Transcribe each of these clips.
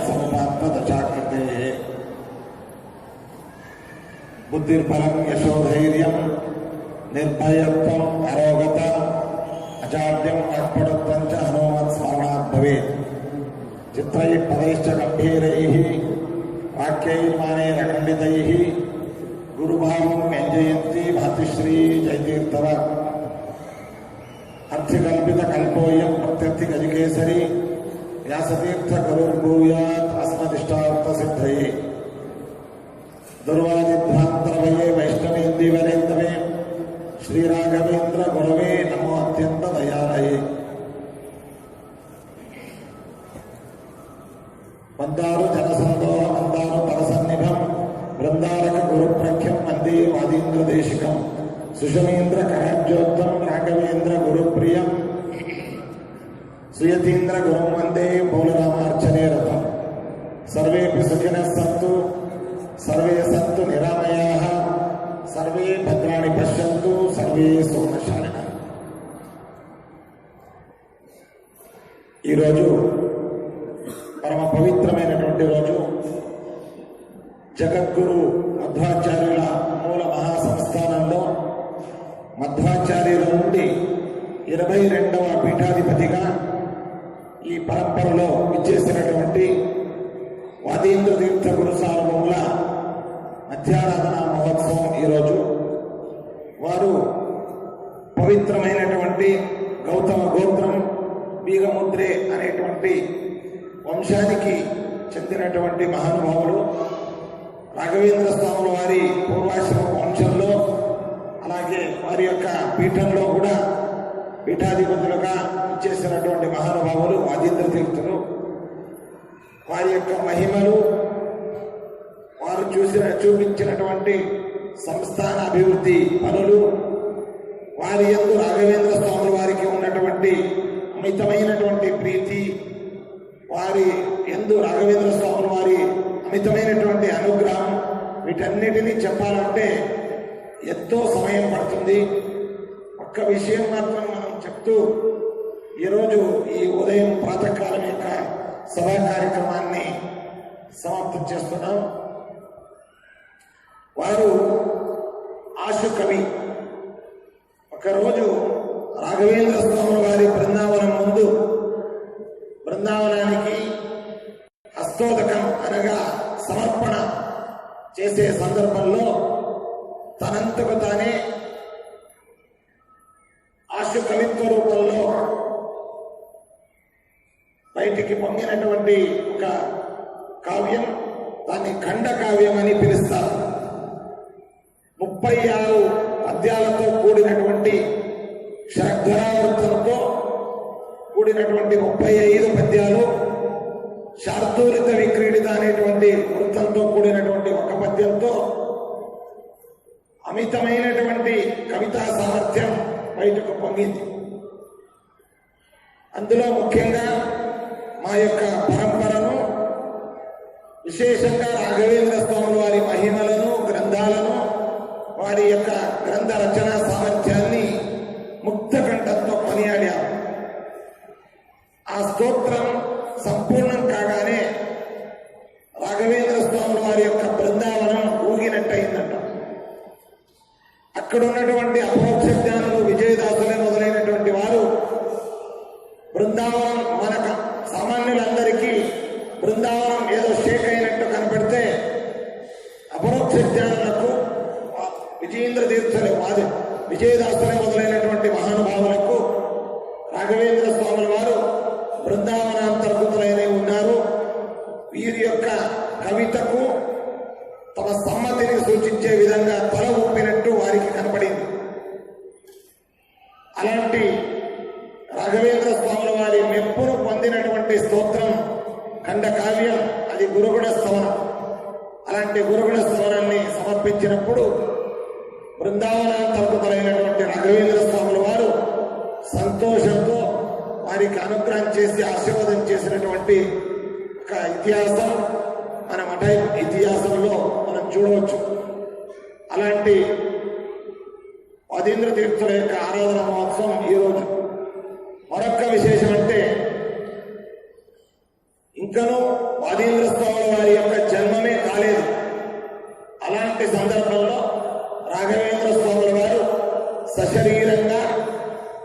समुपात्मदशाकृते बुद्धिर्बलं यशोधैर्यं निर्भयत्वम् अरोगता अजाड्यम् अक्पटत्वं च हनुमत्स्मरणात् भवेत्। चित्रैः पदैश्च गम्भीरैः वाक्यैर्मानैरखण्डितैः गुरुभावं व्यञ्जयन्ती भातिश्री जयतीर्थवत्। अर्थिकल्पितकल्पोऽयं प्रत्यर्थिगजकेसरी व्यासतीर्थ गुरुर्भूयात् अस्मदिष्टार्थसिद्धये। दुर्वादिध्वान्तरवये वैष्णवेन्दीवरेन्दवे श्रीराघवेन्द्र गुरवे नमो अत्यंत दयालये। मंदारु जनसंदोह मंदारु तरसन्निभं वृंदारक गुरुप्रख्यं वंदे वादीन्द्र देशिकं सुषमेन्द्र कराब्जोत्तम राघवेन्द्र गुरुप्रियं सुयतीन्द्र गुरुं वंदे बोलरामार्चने रतम्। सर्वेपि सुखिनः सन्तु सर्वे सन्तु निरामयाः सर्वे भद्राणि पश्यन्तु सर्वे सुखशालिनः। ఈ రోజు పరమ పవిత్రమైనటువంటి రోజు. జగద్గురు మధ్వాచార్యుల మూల మహాసంస్థానంలో మధ్వాచార్యుల నుండి 22వ పీఠాధిపతిగా ఈ పరంపరలో విచ్చేసినటువంటి వాదీంద్ర తీర్థ గురు సార్వభౌముల మధ్యారాధన మహోత్సవం ఈరోజు. వారు పవిత్రమైనటువంటి గౌతమ గోత్రం బీగముద్రే అనేటువంటి వంశానికి చెందినటువంటి మహానుభావులు. రాఘవేంద్ర స్వాముల వారి పూర్వాశ్రమ వంశంలో అలాగే వారి యొక్క పీఠంలో కూడా పీఠాధిపతులుగా ఇచ్చేసినటువంటి మహానుభావులు వాదీంద్ర తీర్థులు. వారి యొక్క మహిమలు, వారు చూపించినటువంటి సంస్థాన అభివృద్ధి పనులు, వారి యందు రాఘవేంద్ర స్వాముల వారికి ఉన్నటువంటి అమితమైనటువంటి ప్రీతి, వారి యందు రాఘవేంద్ర స్వాముల వారి అమితమైనటువంటి అనుగ్రహం, వీటన్నిటినీ చెప్పాలంటే ఎంతో సమయం పడుతుంది. ఒక్క విషయం మాత్రం మనం చెప్తూ ఈరోజు ఈ ఉదయం ప్రాతకాలం యొక్క సభా కార్యక్రమాన్ని సమాప్తం చేస్తున్నాం. వారు ఆశు కవి. ఒకరోజు రాఘవేంద్ర స్వాముల వారి బృందావనం ముందు బృందావనానికి హస్తోదకం అనగా సమర్పణ చేసే సందర్భంలో తనంతకు తానే ఆశు కవిత్వ రూపంలో బయటికి పొంగినటువంటి ఒక కావ్యం, దాన్ని ఖండ కావ్యం అని పిలుస్తారు. 36 పద్యాలతో కూడినటువంటి శ్రద్ధరావృత్తంతో కూడినటువంటి 35 పద్యాలు, శార్దూలిత విక్రీడిత అనేటువంటి వృత్తంతో కూడినటువంటి ఒక పద్యంతో అమితమైనటువంటి కవితా సామర్థ్యం బయటకు పొంగింది. అందులో ముఖ్యంగా మా యొక్క పరంపరను, విశేషంగా రాఘవేంద్ర స్వాముల వారి మహిమలను, గ్రంథాలను, వారి యొక్క గ్రంథ రచనా సామర్థ్యాన్ని ముక్త కంఠంతో కొనియాడారు. ఆ స్తోత్రం సంపూర్ణం కాగానే రాఘవేంద్ర స్వాముల వారి యొక్క బృందావనం ఊగినట్టయిందంట. అక్కడ ఉన్నటువంటి అపరోక్ష జ్ఞానులు, విజయదాసులే మొదలైనటువంటి వారు బృందావనం మన సామాన్యులందరికీ బృందావనం ఏదో షేక్ అయినట్టు కనపడితే, అపరోక్ష జ్ఞానులకు విజయేంద్ర తీర్థులే విజయదాసులే మొదలైనటువంటి మహానుభావులకు రాఘవేంద్ర స్వాముల వారు బృందావనాంతర్గతులైన ఉన్నారు. వీరి యొక్క కవితకు తమ సమ్మతిని సూచించే విధంగా తల ఊపినట్టు వారికి కనపడింది. అలాంటి రాఘవేంద్ర స్వాముల వారి మెప్పును పొందినటువంటి స్తోత్రం ఖండ కావ్యం, అది గురుగుడ స్తవనం. అలాంటి గురుగుడ స్తవనాన్ని సమర్పించినప్పుడు బృందావనాంతర్గతులైనటువంటి రాఘవేంద్ర స్వాముల వారు సంతోషంతో వారికి అనుగ్రహం చేసి ఆశీర్వాదం చేసినటువంటి ఒక ఇతిహాసం మన మఠ ఇతిహాసంలో మనం చూడవచ్చు. అలాంటి వాదీంద్ర తీర్థుల యొక్క ఆరాధన మహోత్సవం ఈరోజు. మరొక్క విశేషం అంటే ఇంకనూ వాదీంద్ర స్వాముల వారి యొక్క జన్మమే కాలేదు. అలాంటి సందర్భంలో రాఘవేంద్ర స్వాముల వారు సశరీరంగా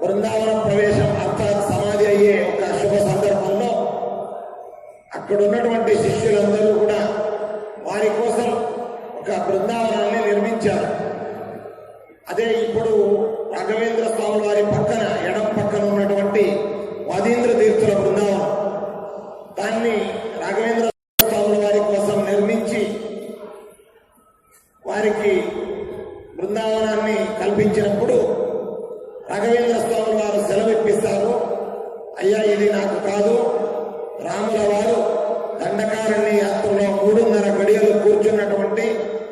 బృందావన ప్రవేశం అర్థాత్ సమాధి అయ్యే ఒక శుభ సందర్భంలో అక్కడ ఉన్నటువంటి శిష్యులందరూ కూడా వారి కోసం ఒక బృందావనాన్ని నిర్మించారు. అదే ఇప్పుడు రాఘవేంద్ర స్వాముల వారి పక్కన ఎడం పక్కన ఉన్నటువంటి వాదీంద్ర తీర్థుల బృందావనం, దాన్ని రాఘవేంద్ర స్వాముల వారి కోసం నిర్మించి వారికి బృందావనాన్ని కల్పించినప్పుడు రాఘవేంద్ర స్వాముల వారు సెలవిప్పిస్తారు, అయ్యా ఇది నాకు కాదు, రాముల వారు దండకారణ్య యాత్రలో 3.5 గడియలు కూర్చున్నటువంటి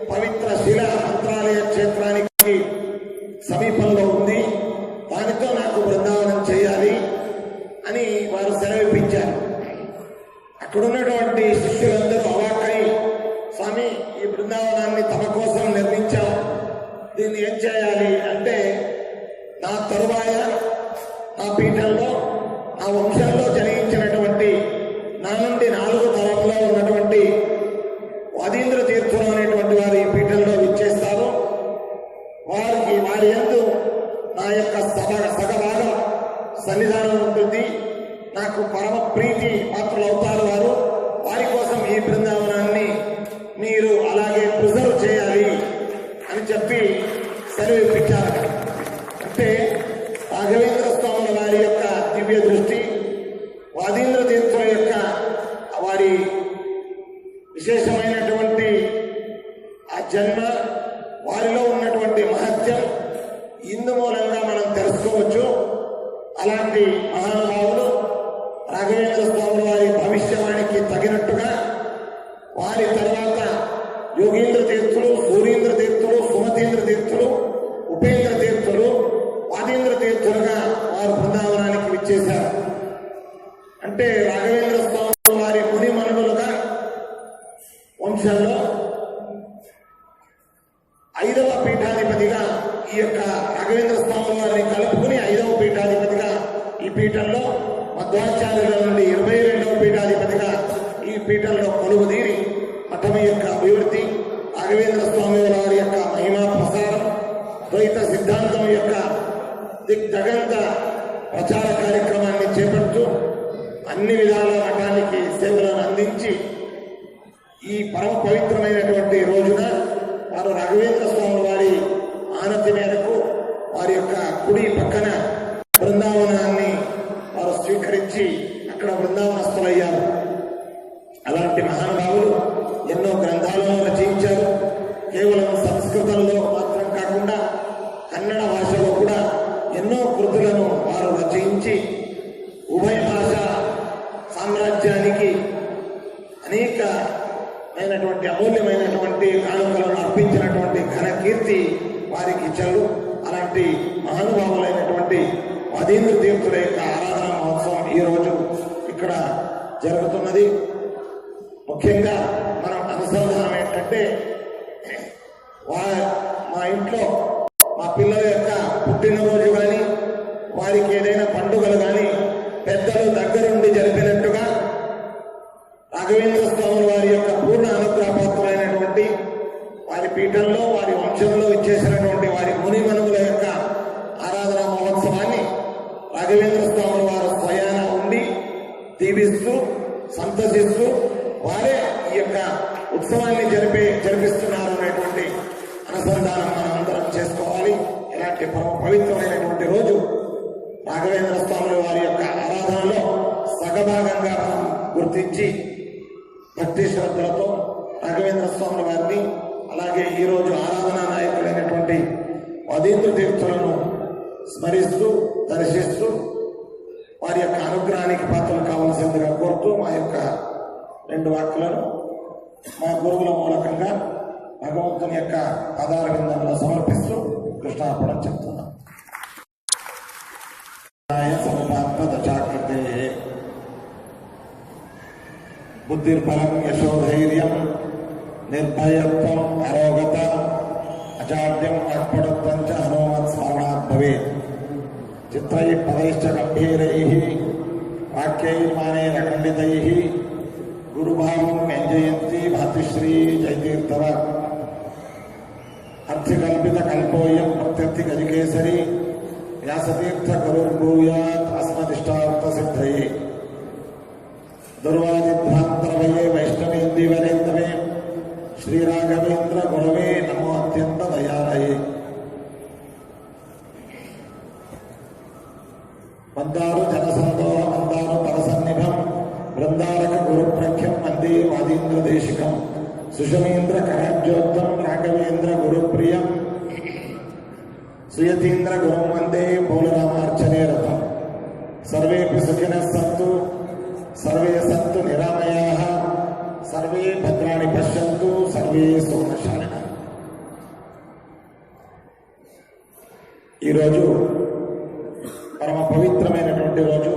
పవిత్ర శిల మంత్రాలయ క్షేత్రానికి సమీపంలో ఉంది, దానితో నాకు బృందావనం చేయాలి అని వారు సెలవిప్పించారు. అక్కడున్నటువంటి శిష్యులందరూ అవాకై, స్వామి ఈ బృందావనాన్ని తమ కోసం నిర్మించాం, దీన్ని ఏం చేయాలి అంటే, నా తరువాయ నా పీఠంలో నా వంశంలో జనించినటువంటి నా నుండి 4 తరంలో ఉన్నటువంటి వాదీంద్ర తీర్థులు అనేటువంటి వారు ఈ పీఠంలో విచ్చేస్తారు. వారి యందు నా యొక్క సగభాగం సన్నిధానం ఉంటుంది, నాకు పరమ ప్రీతి పాత్రలు అవుతారు వారు. వారి కోసం ఈ బృందావనాన్ని మీరు అలాగే ప్రిజర్వ్ చేయాలి అని చెప్పి సెలవిప్పించారు. అంటే రాఘవేంద్ర స్వాముల వారి యొక్క దివ్య దృష్టి, వాదీంద్ర తీర్థుల యొక్క వారి విశేషమైనటువంటి ఆ జన్మ, వారిలో ఉన్నటువంటి మహత్యం ఇందు మూలంగా మనం తెలుసుకోవచ్చు. అలాంటి మహానుభావులు రాఘవేంద్ర స్వాముల వారి భవిష్యవాణికి తగినట్టుగా వారి తర్వాత యోగీంద్ర తీర్థులు, సూర్యేంద్ర తీర్థులు, సుమతీంద్ర తీర్థులు, ఉపేంద్ర తీర్థులు, వాదీంద్ర తీర్థులుగా వారు బృందావనానికి విచ్చేశారు. అంటే రాఘవేంద్ర స్వాముల వారి ముని మనుమలుగా వంశంలో 5వ పీఠాధిపతిగా ఈ యొక్క రాఘవేంద్ర స్వాముల వారిని కలుపుకుని 5వ పీఠాధిపతిగా ఈ పీఠంలో మధ్వాచార్యుల నుండి 22వ పీఠాధిపతిగా ఈ పీఠంలో కొలువుదీరి మఠం యొక్క అభివృద్ధి, రాఘవేంద్ర స్వామి వారి యొక్క మహిమా ప్రసారం, ద్వైత సిద్ధాంతం యొక్క దిగ్జగంత ప్రచార కార్యక్రమాన్ని చేపడుతూ అన్ని విధాల మఠానికి సేవలను అందించి ఈ పరమ పవిత్రమైనటువంటి రోజున వారు రాఘవేంద్ర స్వామి వారి ఆనతి మేరకు వారి యొక్క కుడి పక్కన బృందావనాన్ని వారు స్వీకరించి అక్కడ బృందావనస్తులయ్యారు. అలాంటి మహానుభావులు ఎన్నో గ్రంథాలను రచించారు. కేవలం సంస్కృతంలో మాత్రం కాకుండా కన్నడ భాషలో కూడా ఎన్నో కృతులను వారు రచించి ఉభయ భాష సామ్రాజ్యానికి అనేకమైనటువంటి అమూల్యమైనటువంటి కానుకలను అర్పించినటువంటి ఘన కీర్తి వారికి ఇచ్చారు. అలాంటి మహానుభావులైనటువంటి వాదీంద్ర తీర్థుల యొక్క ఆరాధన మహోత్సవం ఈ రోజు ఇక్కడ జరుగుతున్నది. ముఖ్యంగా మనం అనుసంధానం ఏంటంటే, మా ఇంట్లో మా పిల్లల యొక్క పుట్టినరోజు కానీ, వారికి ఏదైనా పండుగలు కానీ పెద్దలు దగ్గరుండి జరిపినట్టుగా రాఘవేంద్ర స్వాముల వారి యొక్క పూర్ణ అనుగ్రహపాత్రులైనటువంటి వారి పీఠంలో వారి వంశంలో ఇచ్చేసినటువంటి వారి ముని మనుగుల యొక్క ఆరాధన మహోత్సవాన్ని రాఘవేంద్ర స్వాముల వారు స్వయాన ఉండి దీవిస్తూ సంతసిస్తూ వారే ఈ యొక్క ఉత్సవాన్ని జరిపిస్తున్నారు అనేటువంటి అనుసంధానం మనం అందరం చేసుకోవాలి. ఇలాంటి పరమ పవిత్రమైనటువంటి రోజు రాఘవేంద్ర స్వాముల వారి యొక్క ఆరాధనలో సగభాగంగా మనం గుర్తించి భక్తి శ్రద్ధలతో రాఘవేంద్ర స్వాముల వారిని, అలాగే ఈరోజు ఆరాధనా నాయకులైనటువంటి వాదీంద్ర తీర్థులను స్మరిస్తూ దర్శిస్తూ వారి యొక్క అనుగ్రహానికి పాత్రలు కావాల్సిందిగా కోరుతూ మా యొక్క 2 వాక్యాలను మా గురువుల మూలకంగా భగవంతుని యొక్క పదార విందంలో సమర్పిస్తూ కృష్ణార్పణం చెప్తున్నాం. సమపాత్మదశాకృతే బుద్ధిర్బలం యశోధైర్యం నిర్భయత్వం అరోగత అచార్యం అర్పణత్వం చ హనుమత్ స్మరణాత్ భవేత్. చిత్రైః పदैश्च గంభీరైః వాక్యైర్మానైరఖండితైః గురుభావం వ్యంజయంతి భాతృశ్రీ జయతీర్థవ అర్థకల్పిత కల్పోయం ప్రత్యర్థి గజకేసరి వ్యాసతీర్థ గురుర్భూయాత్ అస్మదిష్టార్థ సిద్ధయే దుర్వాదిభ్రాంతరవయే వైష్ణవేందివరేందవే శ్రీరాఘవేంద్ర గురవే నమో అత్యంత దయాలయే. మందారు జనసందోహ మందారు పరసన్నిభం బృందారక గురుప్రఖ్యం వందే వాదీంద్ర దేశికం సుషమేంద్ర కరాబ్జోక్తం రాఘవేంద్ర గురుప్రియం సుయతీంద్ర గురం వందే మూలరామార్చనే రథం. సర్వేపి సుఖినః సంతు సర్వే సంతు నిరామయాః సర్వే భద్రాణి పశ్యంతు సర్వే సుఖశాలినః. ఈరోజు పరమ పవిత్రమైనటువంటి రోజు.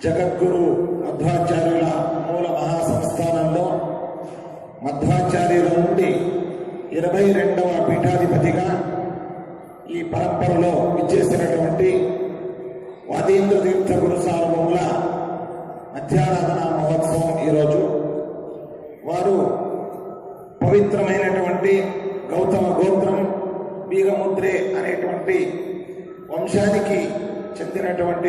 జగద్గురు మధ్వాచార్యుల మూల మహాసంస్థానంలో మధ్వాచార్యుల నుండి 22వ పీఠాధిపతిగా ఈ పరంపరలో విచ్చేసినటువంటి వాదీంద్ర తీర్థ గురు సార్వభౌముల మధ్యారాధన మహోత్సవం ఈరోజు. వారు పవిత్రమైనటువంటి గౌతమ గోత్రం వీరముద్రే అనేటువంటి వంశానికి చెందినటువంటి